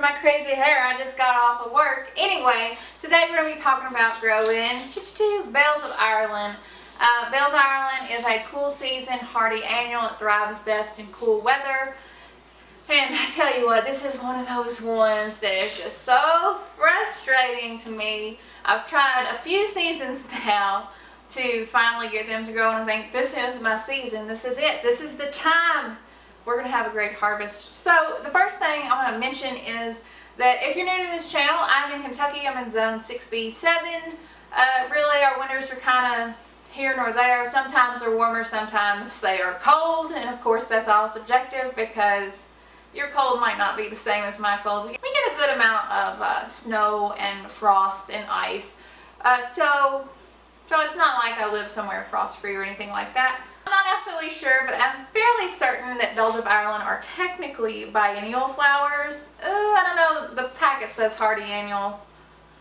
my crazy hair. I just got off of work. Anyway, today we're going to be talking about growing Bells of Ireland. Bells of Ireland is a cool season, hardy annual. It thrives best in cool weather. And I tell you what, this is one of those ones that is just so frustrating to me. I've tried a few seasons now to finally get them to grow, and I think this is my season. This is it. This is the time. We're going to have a great harvest. So the first thing I want to mention is that if you're new to this channel, I'm in Kentucky. I'm in zone 6B7. Really, our winters are kind of here nor there. Sometimes they're warmer, sometimes they are cold, and of course that's all subjective because your cold might not be the same as my cold. We get a good amount of snow and frost and ice. So it's not like I live somewhere frost-free or anything like that. I'm not absolutely sure, but I'm fairly certain that Bells of Ireland are technically biennial flowers. I don't know, the packet says hardy annual.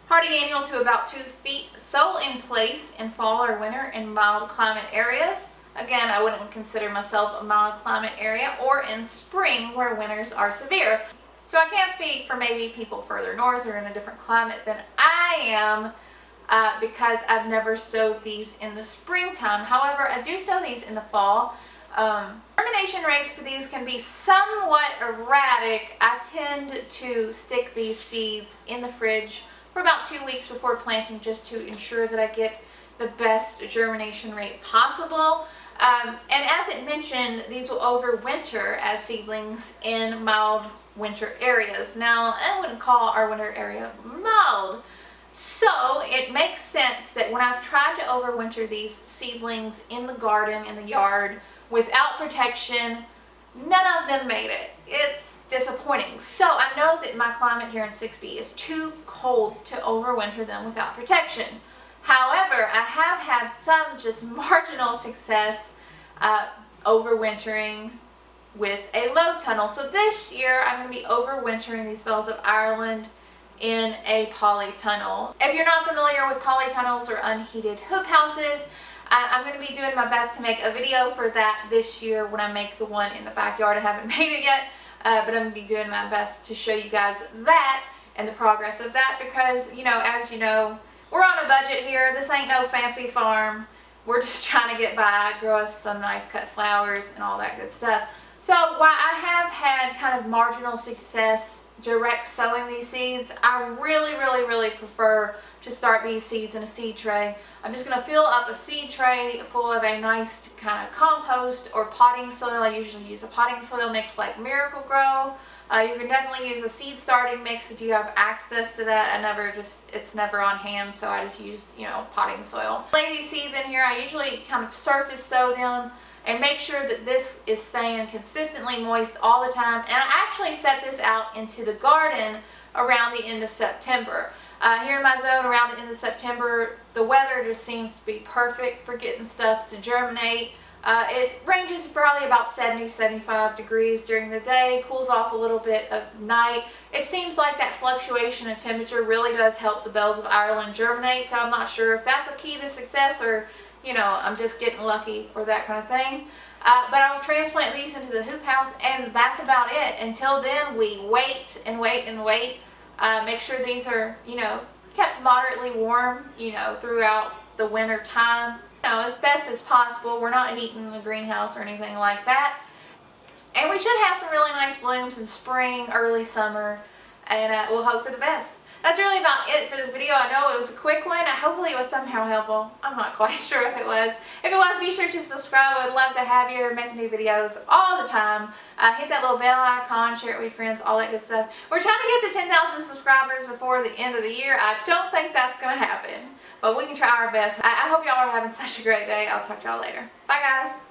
Hardy annual to about 2 feet, sow in place in fall or winter in mild climate areas. Again, I wouldn't consider myself a mild climate area, or in spring where winters are severe. So I can't speak for maybe people further north or in a different climate than I am, because I've never sowed these in the springtime. However, I do sow these in the fall. Germination rates for these can be somewhat erratic. I tend to stick these seeds in the fridge for about 2 weeks before planting, just to ensure that I get the best germination rate possible. And as it mentioned, these will overwinter as seedlings in mild winter areas. Now, I wouldn't call our winter area mild. So it makes sense that when I've tried to overwinter these seedlings in the garden, in the yard, without protection, none of them made it. It's disappointing. So I know that my climate here in 6B is too cold to overwinter them without protection. However, I have had some just marginal success overwintering with a low tunnel. So this year I'm going to be overwintering these Bells of Ireland in a polytunnel. If you're not familiar with polytunnels or unheated hoop houses, I'm going to be doing my best to make a video for that this year when I make the one in the backyard. I haven't made it yet, but I'm going to be doing my best to show you guys that and the progress of that, because, you know, as you know, we're on a budget here. This ain't no fancy farm. We're just trying to get by, grow us some nice cut flowers and all that good stuff. So while I have had kind of marginal success direct sowing these seeds, I really prefer to start these seeds in a seed tray. I'm just going to fill up a seed tray full of a nice kind of compost or potting soil. I usually use a potting soil mix like Miracle-Gro. You can definitely use a seed starting mix if you have access to that. It's never on hand, so I just use, you know, potting soil. Lay these seeds in here. I usually kind of surface sow them and make sure that this is staying consistently moist all the time. And I actually set this out into the garden around the end of September. Here in my zone, around the end of September, the weather just seems to be perfect for getting stuff to germinate. It ranges probably about 70-75 degrees during the day, cools off a little bit at night. It seems like that fluctuation in temperature really does help the Bells of Ireland germinate, so I'm not sure if that's a key to success or, you know, I'm just getting lucky or that kind of thing. But I'll transplant these into the hoop house, and that's about it. Until then, we wait and wait and wait. Make sure these are, you know, kept moderately warm, you know, throughout the winter time. You know, as best as possible. We're not heating the greenhouse or anything like that. And we should have some really nice blooms in spring, early summer, and we'll hope for the best. That's really about it for this video. I know it was a quick one. Hopefully it was somehow helpful. I'm not quite sure if it was. If it was, be sure to subscribe. I would love to have you make new videos all the time. Hit that little bell icon, share it with friends, all that good stuff. We're trying to get to 10,000 subscribers before the end of the year. I don't think that's going to happen, but we can try our best. I hope y'all are having such a great day. I'll talk to y'all later. Bye, guys.